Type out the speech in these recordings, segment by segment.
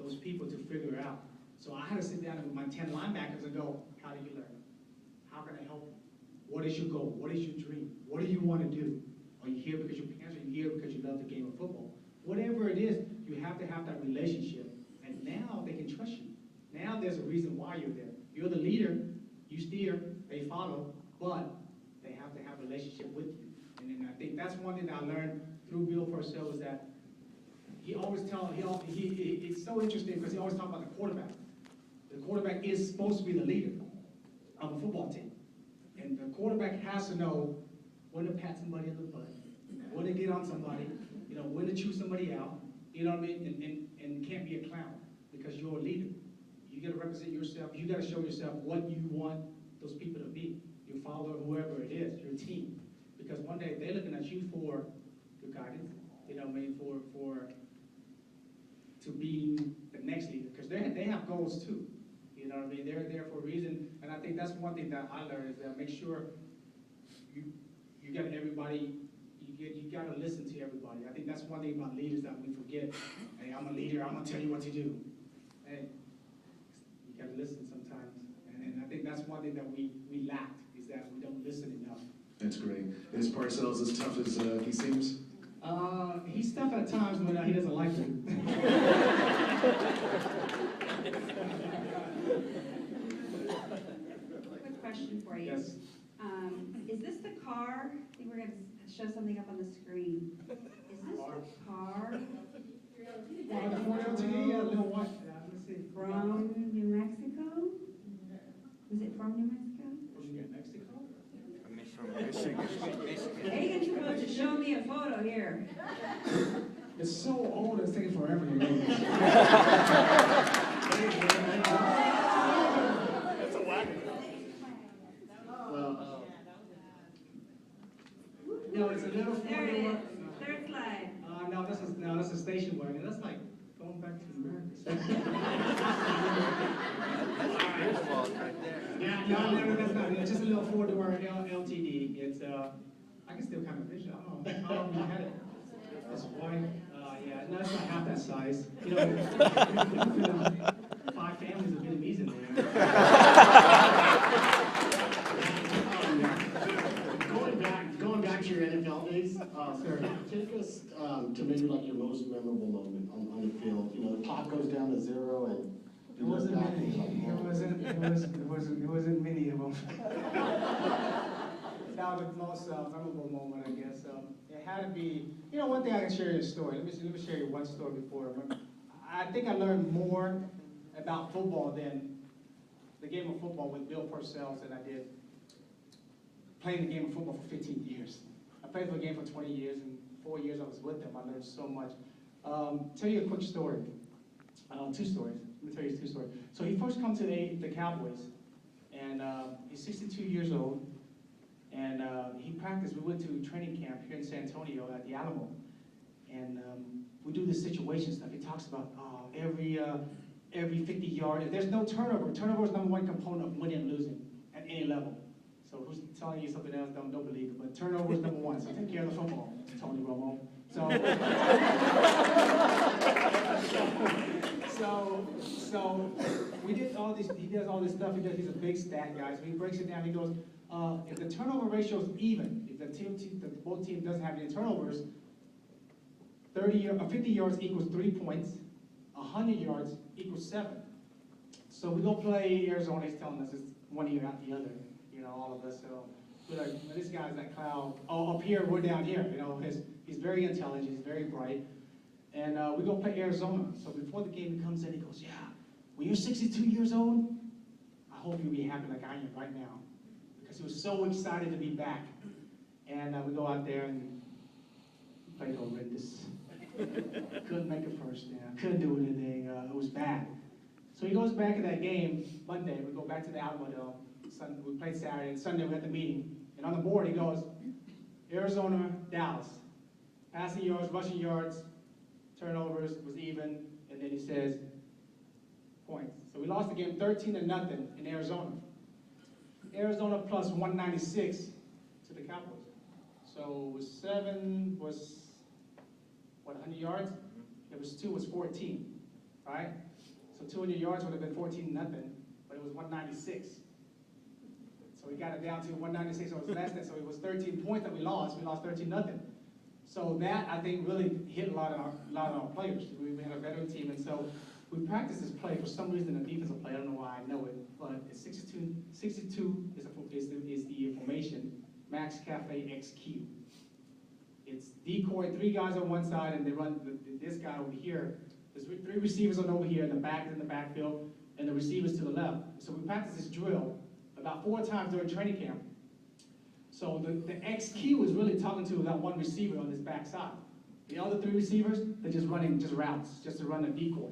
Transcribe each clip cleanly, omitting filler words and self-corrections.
those people to figure it out. So I had to sit down with my 10 linebackers and go, how do you learn? How can I help you? What is your goal? What is your dream? What do you want to do? Are you here because your parents are here because you love the game of football? Whatever it is, you have to have that relationship. And now they can trust you. Now there's a reason why you're there. You're the leader, you steer, they follow, but they have to have a relationship with you. And then I think that's one thing that I learned through Bill Parcells is that he always it's so interesting because he always talks about the quarterback. The quarterback is supposed to be the leader of a football team. And the quarterback has to know when to pat somebody on the butt, when to get on somebody, when to chew somebody out, you know what I mean? And can't be a clown because you're a leader. You got to represent yourself. You got to show yourself what you want those people to be. Your father, whoever it is, your team. Because one day they're looking at you for your guidance, you know what I mean, to be the next leader. Because they have goals too. You know what I mean? They're there for a reason. And I think that's one thing that I learned is that make sure you got everybody, you got to listen to everybody. I think that's one thing about leaders that we forget. Hey, I'm a leader, I'm going to tell you what to do. Hey, you got to listen sometimes. And I think that's one thing that we lacked, is that we don't listen enough. That's great. Is Parcells as tough as he seems? He's tough at times when he doesn't like it. Quick question for you. Yes. Is this the car? I think we're going to show something up on the screen. Is this the car? The Ford LTD, yeah, little white. Let's see. From New Mexico? Was it from New Mexico? From Mexico? Hey, you're supposed to show me a photo here. It's so old, it's taking forever to make it. That's a wagon. Well, no, it's a little There it is. Third slide. No, that's a station wagon. That's like going back to America. Yeah, no, that's not. It's just a little four-door LTD. It's I can still kind of vision. I don't know how long you had it. It's white. Yeah, no, it's not half that size. You know, 5 families of Vietnamese in there. Going back to your NFL days, take us to maybe like your most memorable moment on the field. You know, the clock goes down to 0 and It wasn't many. It wasn't many of them. That was the most memorable moment, I guess. It had to be, one thing I can share you a story. Let me share you one story before. I think I learned more about football than the game of football with Bill Parcells than I did playing the game of football for 15 years. I played the game for 20 years, and 4 years I was with them. I learned so much. Tell you a quick story. 2 stories. Let me tell you 2 stories. So he first come to the Cowboys, and he's 62 years old, and he practiced. We went to training camp here in San Antonio at the Alamo, and we do this situation stuff. He talks about every 50 yards. If there's no turnover, turnover is #1 component of winning and losing at any level. So who's telling you something else, don't believe it. But turnover is #1, so take care of the football, Tony Romo. So we did all this, he does all this stuff, he's a big stat guy, so he breaks it down, he goes, if the turnover ratio is even, if both teams doesn't have any turnovers, 50 yards equals 3 points, 100 yards equals 7. So we go play Arizona, he's telling us it's one year out the other, all of us, so we're like, this guy's that clown, up here, we're down here, he's very intelligent, he's very bright. And we go play Arizona. So before the game comes in, he goes, yeah, when you're 62 years old, I hope you'll be happy like I am right now. Because he was so excited to be back. And we go out there and played horrendous. Couldn't make a first down, couldn't do anything, it was bad. So he goes back in that game, Monday, we go back to the Alamo. We played Saturday, and Sunday we had the meeting. And on the board he goes, Arizona, Dallas. Passing yards, rushing yards, turnovers was even, and then he says points. So we lost the game 13-0 in Arizona. Arizona plus 196 to the Cowboys. So 7 was, 100 yards? It was 2 was 14, right? So 200 yards would have been 14-0, but it was 196. So we got it down to 196, so it was less than, so it was 13 points that we lost. We lost 13-0. So that, I think, really hit a lot of our players. We had a veteran team, and so we practiced this play. For some reason, a defensive play, I don't know why I know it, but it's 62 is the formation, Max Cafe XQ. It's decoy, 3 guys on one side, and they run this guy over here. There's 3 receivers on over here, in the backfield, and the receivers to the left. So we practiced this drill about 4 times during training camp. So the XQ is really talking to that one receiver on this backside. The other 3 receivers, they're just running routes, just to run a decoy.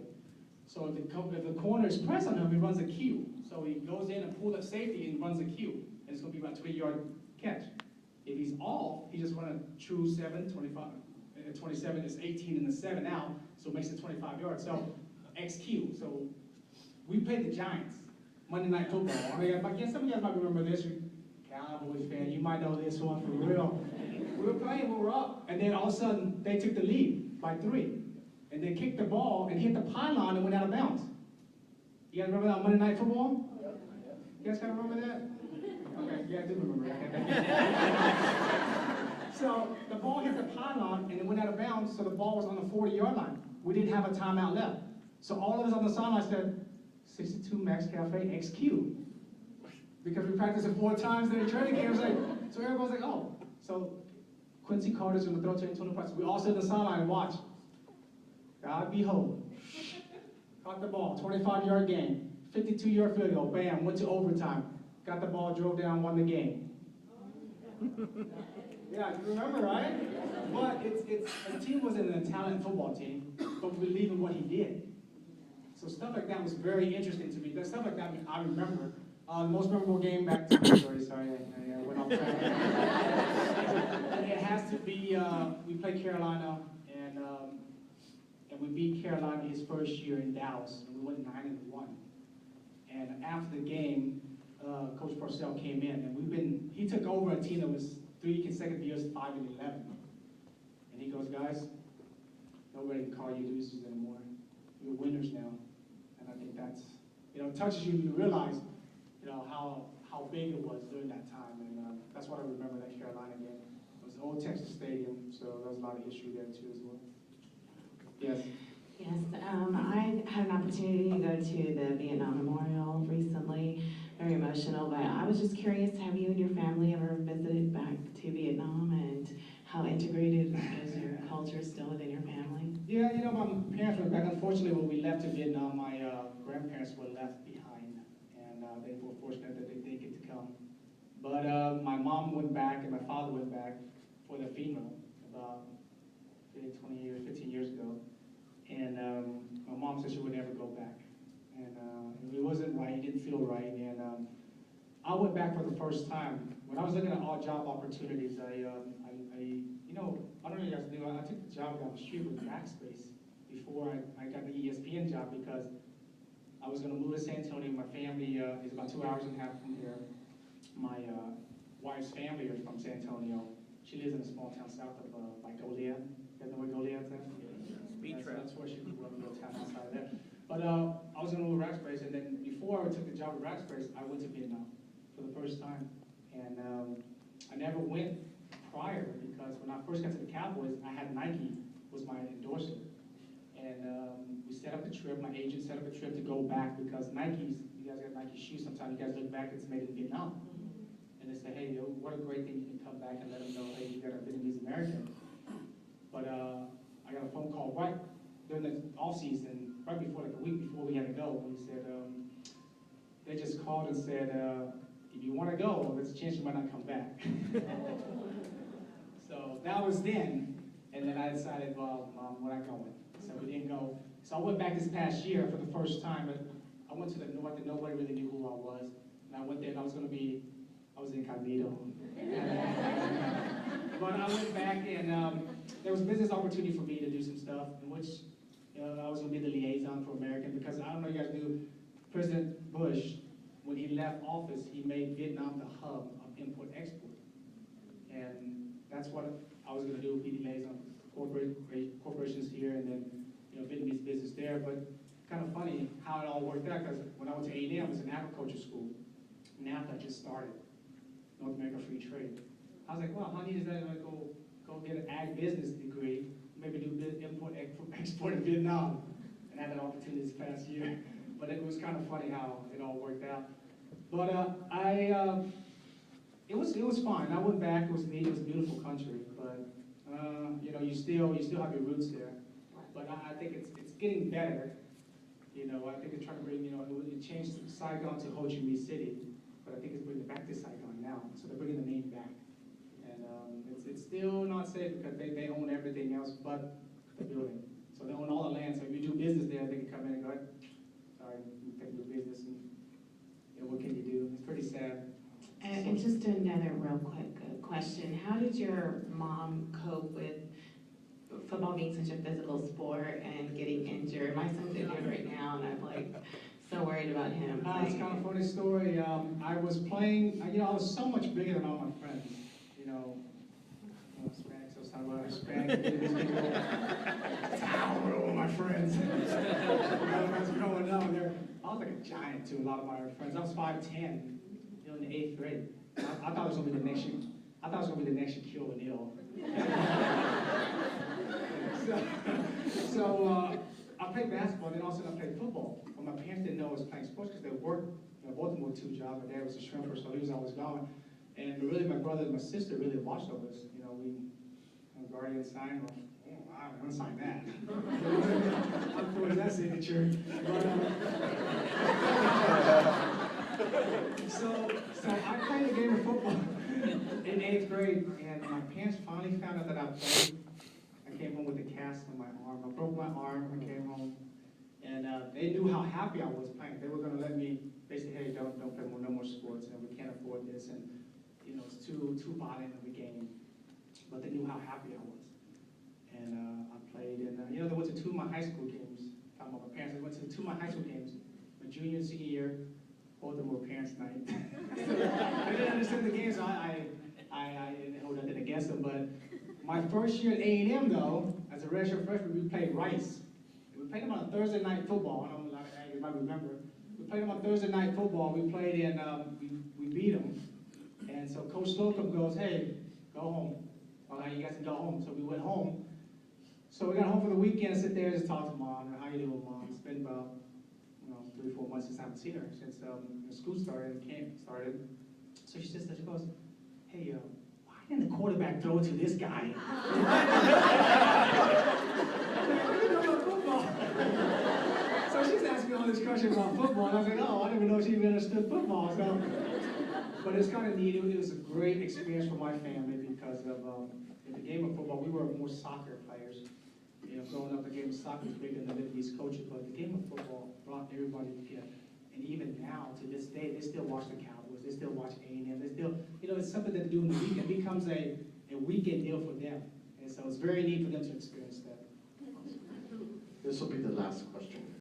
So if the corner is pressed on him, he runs a Q. So he goes in and pulls up safety and runs a Q. And it's going to be about a 20-yard catch. If he's off, he just runs a true 7, 25. 27 is 18 and the 7 out, so it makes it 25 yards. So XQ. So we played the Giants Monday Night Football. I mean, some of you guys might remember this. Cowboys fan, you might know this one for real. We were playing, we were up, and then all of a sudden they took the lead by 3. And they kicked the ball and hit the pylon and went out of bounds. You guys remember that Monday Night Football? You guys kind of remember that? Okay, yeah, I do remember that. So the ball hit the pylon and it went out of bounds, so the ball was on the 40-yard line. We didn't have a timeout left. So all of us on the sideline said, 62 Max Cafe XQ. Because we practiced it 4 times in the training camp. So everybody's like, oh. So Quincy Carter's going to throw to Antonio Price. We all sit on the sideline and watch. God behold. Caught the ball, 25-yard game, 52-yard field goal, bam, went to overtime. Got the ball, drove down, won the game. Yeah, you remember, right? But the team wasn't an Italian football team, but we believe in what he did. So stuff like that was very interesting to me. That stuff like that I remember. The most memorable game back to sorry, I went off track. It has to be, we played Carolina, and we beat Carolina his first year in Dallas, and we went 9-1. And after the game, Coach Purcell came in, and he took over a team that was 3 consecutive years, 5-11. And he goes, guys, nobody can call you losers anymore. You're winners now. And I think that's, touches you, you realize, how big it was during that time. And that's what I remember that Carolina game. It was Old Texas Stadium, so there was a lot of history there too as well. Yes. Yes, I had an opportunity to go to the Vietnam Memorial recently, very emotional, but I was just curious, have you and your family ever visited back to Vietnam, and how integrated is your culture still within your family? Yeah, my parents went back. Unfortunately, when we left to Vietnam, my grandparents were left behind, and they were fortunate that they did get to come. But my mom went back and my father went back for their funeral about 20 years, 15 years ago. And my mom said she would never go back. And it wasn't right, it didn't feel right. And I went back for the first time. When I was looking at all job opportunities, I don't know if you guys knew, I took the job down the street with Backspace before I got the ESPN job, because I was going to move to San Antonio. My family is about 2.5 hours from here. My wife's family are from San Antonio. She lives in a small town south of Goliad. You guys know where Goliad's at? That's where she grew up, in a little town outside of there. But I was going to move to Rackspace, and then before I took the job at Rackspace, I went to Vietnam for the first time. And I never went prior, because when I first got to the Cowboys, I had Nike was my endorser. And we set up a trip, my agent set up a trip to go back, because Nike's, you guys got Nike shoes, sometimes you guys look back, it's made in Vietnam. And they say, hey, what a great thing, you can come back and let them know, hey, you got a Vietnamese American. But I got a phone call right during the off season, right before, like a week before we had to go. And he said, they just called and said, if you want to go, there's a chance you might not come back. So that was then, and then I decided, well, we're not going. So we didn't go. So I went back this past year for the first time, but I went to the north and nobody really knew who I was. And I went there and I was incognito. But I went back and there was business opportunity for me to do some stuff, in which I was going to be the liaison for American, because I don't know if you guys knew, President Bush, when he left office, he made Vietnam the hub of import-export. And that's what I was going to do, be the liaison for corporations here, and then Vietnamese business there. But kind of funny how it all worked out, because when I went to A&M, it was an agriculture school. NAFTA just started, North American Free Trade. I was like, well, how neat is that if I go get an ag business degree, maybe do import, export in Vietnam, and I had that opportunity this past year. But it was kind of funny how it all worked out. But it was fine. I went back. It was neat. It was a beautiful country. But you know, you still have your roots there. But I think it's getting better. You know, I think it's trying to bring, you know, it changed Saigon to Ho Chi Minh City, but I think it's bringing it back to Saigon now. So they're bringing the name back. And it's still not safe because they own everything else but the building. So they own all the land. So if you do business there, they can come in and go, sorry, you take your business, and you know, what can you do? It's pretty sad. And just another real quick question. How did your mom cope with football being such a physical sport and getting injured? My son's injured right now, and I'm like so worried about him. It's kind of a funny story. I was playing, you know, I was so much bigger than all my friends. You know, Hispanics, I was talking about Hispanic, tower over my friends. When I was growing up, I was like a giant to a lot of my friends. I was 5'10", you know, in the 8th grade. I thought it was gonna be the next year. I thought it was gonna be the next Shaquille O'Neal. So I played basketball, then also I played football. But my parents didn't know I was playing sports because they worked, you know, both of them worked 2 jobs. My dad was a shrimper, so he was always gone. And really, my brother and my sister really watched over us. You know, we guardian sign, well, oh, I don't sign that. I'm for that signature. But, so I played a game of football in 8th grade, and my parents finally found out that I played. I came home with a cast on my arm. I broke my arm. I came home, and they knew how happy I was playing. They were going to let me basically, hey, don't play no more sports, and we can't afford this, and you know, it's too violent of a game. But they knew how happy I was, and I played. And you know, they went to 2 of my high school games. Talking about my parents, they went to 2 of my high school games. My junior and senior year, both of them were parents' night. I didn't understand the games, so I didn't hold nothing against them, but. My first year at A&M, though, as a redshirt freshman, we played Rice. We played them on a Thursday night football. I don't know if anybody remember. We played them on Thursday night football. We played in, we beat them. And so Coach Slocum goes, hey, go home. Well, now you guys can go home. So we went home. So we got home for the weekend, sit there and just talk to Mom. How you doing, Mom? It's been about 3 or 4 months since I haven't seen her, since school started and camp started. So she sits there, she goes, hey, and the quarterback throw it to this guy. So she's asking all these questions about football, and I was like, oh, I didn't even know she even understood football. So, but it's kind of neat. It was a great experience for my family because of in the game of football, we were more soccer players. You know, growing up, the game of soccer was bigger than the Lebanese coaches, but the game of football brought everybody together. And even now, to this day, they still watch the Cowboys, they still watch A&M, they still, you know, it's something that they do in the weekend. It becomes a weekend deal for them. And so it's very neat for them to experience that. This will be the last question.